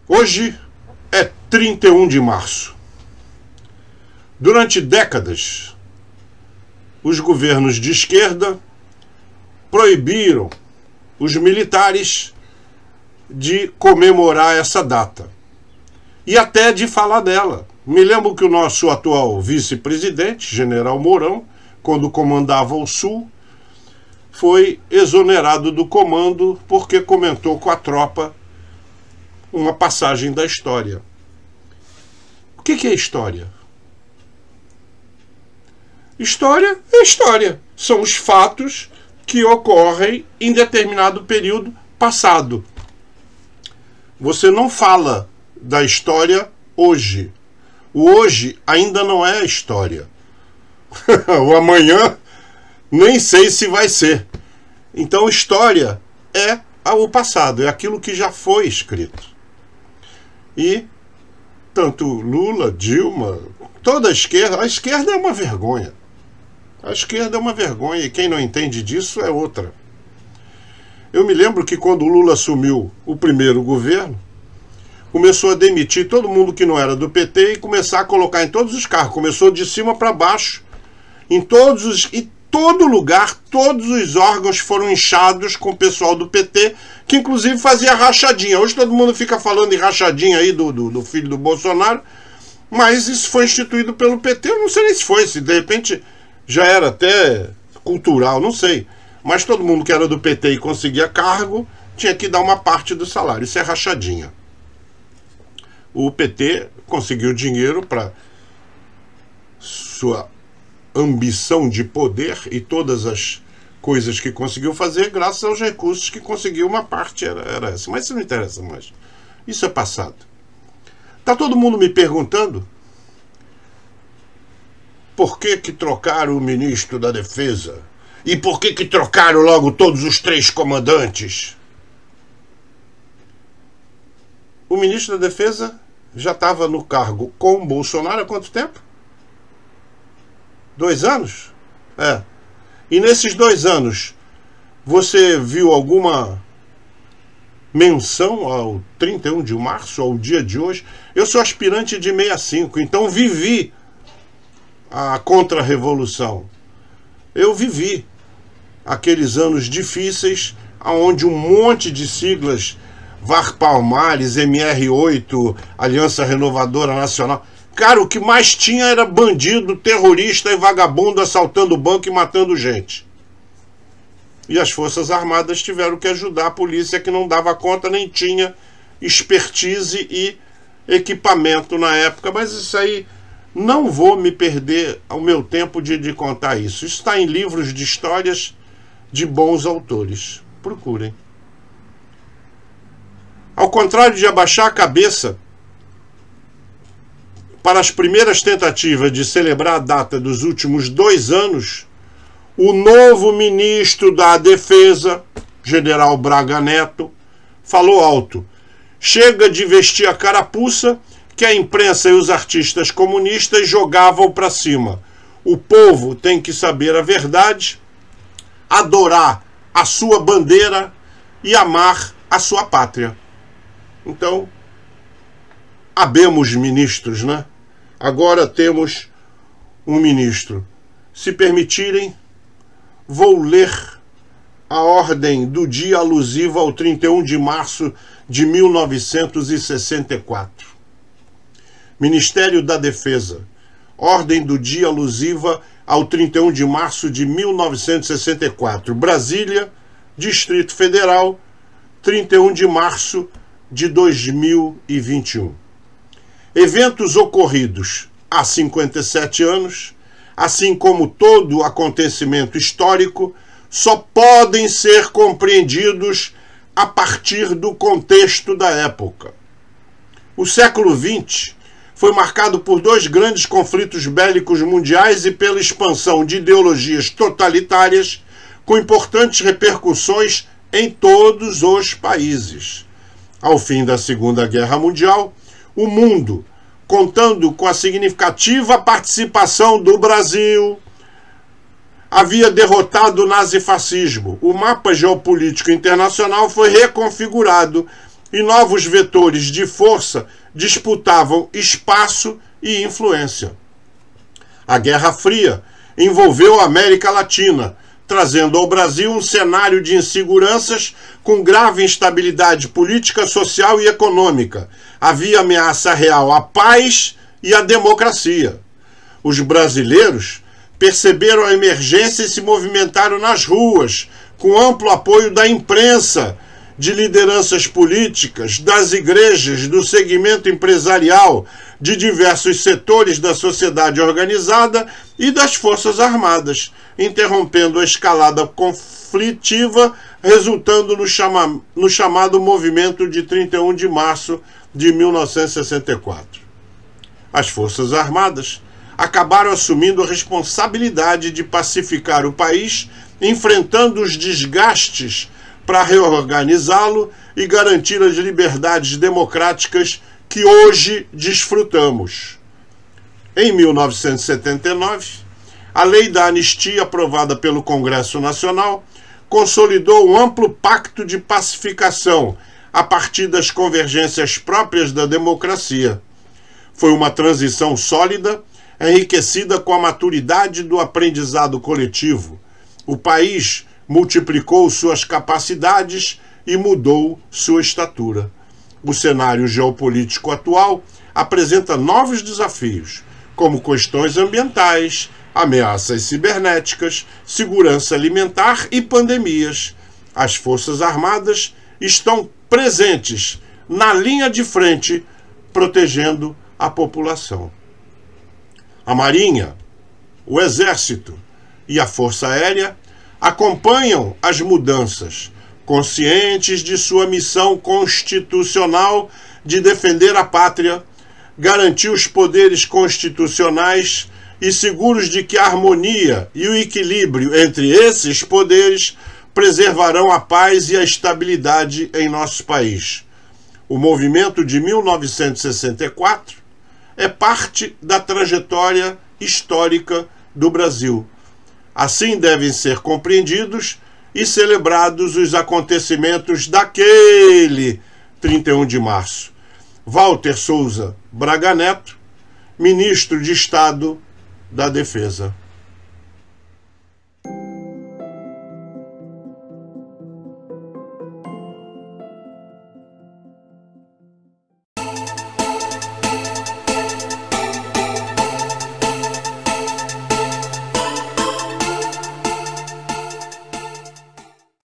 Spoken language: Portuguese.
Hoje é 31 de março. Durante décadas, os governos de esquerda proibiram os militares de comemorar essa data e até de falar dela. Me lembro que o nosso atual vice-presidente, general Mourão, quando comandava o Sul, foi exonerado do comando porque comentou com a tropa uma passagem da história. O que é história? História é história. São os fatos que ocorrem em determinado período passado. Você não fala da história hoje. O hoje ainda não é a história. O amanhã nem sei se vai ser. Então história é o passado, é aquilo que já foi escrito. E tanto Lula, Dilma, toda a esquerda é uma vergonha. A esquerda é uma vergonha e quem não entende disso é outra. Eu me lembro que quando o Lula assumiu o primeiro governo, começou a demitir todo mundo que não era do PT e começar a colocar em todos os cargos. Começou de cima para baixo. Em todo lugar, todos os órgãos foram inchados com o pessoal do PT, que inclusive fazia rachadinha. Hoje todo mundo fica falando em rachadinha aí do filho do Bolsonaro, mas isso foi instituído pelo PT. Eu não sei nem se foi, se de repente já era até cultural, não sei. Mas todo mundo que era do PT e conseguia cargo tinha que dar uma parte do salário. Isso é rachadinha. O PT conseguiu dinheiro para sua ambição de poder e todas as coisas que conseguiu fazer graças aos recursos que conseguiu. Uma parte era essa, mas isso não interessa mais. Isso é passado. Tá todo mundo me perguntando por que trocaram o ministro da Defesa e por que trocaram logo todos os 3 comandantes. O ministro da Defesa já estava no cargo com o Bolsonaro há quanto tempo? 2 anos? É. E nesses 2 anos, você viu alguma menção ao 31 de março, ao dia de hoje? Eu sou aspirante de 65, então vivi a contra-revolução. Eu vivi aqueles anos difíceis, onde um monte de siglas, VAR Palmares, MR8, Aliança Renovadora Nacional... Cara, o que mais tinha era bandido, terrorista e vagabundo assaltando banco e matando gente. E as Forças Armadas tiveram que ajudar a polícia, que não dava conta, nem tinha expertise e equipamento na época. Mas isso aí, não vou me perder o meu tempo de contar isso. Isso está em livros de histórias de bons autores. Procurem. Ao contrário de abaixar a cabeça para as primeiras tentativas de celebrar a data dos últimos 2 anos, o novo ministro da Defesa, general Braga Neto, falou alto: chega de vestir a carapuça que a imprensa e os artistas comunistas jogavam para cima. O povo tem que saber a verdade, adorar a sua bandeira e amar a sua pátria. Então, habemos ministros, né? Agora temos um ministro. Se permitirem, vou ler a ordem do dia alusiva ao 31 de março de 1964. Ministério da Defesa. Ordem do dia alusiva ao 31 de março de 1964. Brasília, Distrito Federal, 31 de março de 2021. Eventos ocorridos há 57 anos, assim como todo acontecimento histórico, só podem ser compreendidos a partir do contexto da época. O século XX foi marcado por 2 grandes conflitos bélicos mundiais e pela expansão de ideologias totalitárias com importantes repercussões em todos os países. Ao fim da Segunda Guerra Mundial, o mundo, contando com a significativa participação do Brasil, havia derrotado o nazifascismo. O mapa geopolítico internacional foi reconfigurado e novos vetores de força disputavam espaço e influência. A Guerra Fria envolveu a América Latina, trazendo ao Brasil um cenário de inseguranças com grave instabilidade política, social e econômica. Havia ameaça real à paz e à democracia. Os brasileiros perceberam a emergência e se movimentaram nas ruas, com amplo apoio da imprensa, de lideranças políticas, das igrejas, do segmento empresarial, de diversos setores da sociedade organizada e das Forças Armadas, interrompendo a escalada conflitiva, resultando no chamado movimento de 31 de março de 1964. As Forças Armadas acabaram assumindo a responsabilidade de pacificar o país, enfrentando os desgastes para reorganizá-lo e garantir as liberdades democráticas que hoje desfrutamos. Em 1979, a Lei da Anistia, aprovada pelo Congresso Nacional, consolidou um amplo pacto de pacificação a partir das convergências próprias da democracia. Foi uma transição sólida, enriquecida com a maturidade do aprendizado coletivo. O país multiplicou suas capacidades e mudou sua estatura. O cenário geopolítico atual apresenta novos desafios, como questões ambientais, ameaças cibernéticas, segurança alimentar e pandemias. As Forças Armadas estão presentes na linha de frente, protegendo a população. A Marinha, o Exército e a Força Aérea acompanham as mudanças, conscientes de sua missão constitucional de defender a pátria, garantir os poderes constitucionais e seguros de que a harmonia e o equilíbrio entre esses poderes preservarão a paz e a estabilidade em nosso país. O movimento de 1964 é parte da trajetória histórica do Brasil. Assim devem ser compreendidos e celebrados os acontecimentos daquele 31 de março. Walter Souza Braga Neto, Ministro de Estado da Defesa.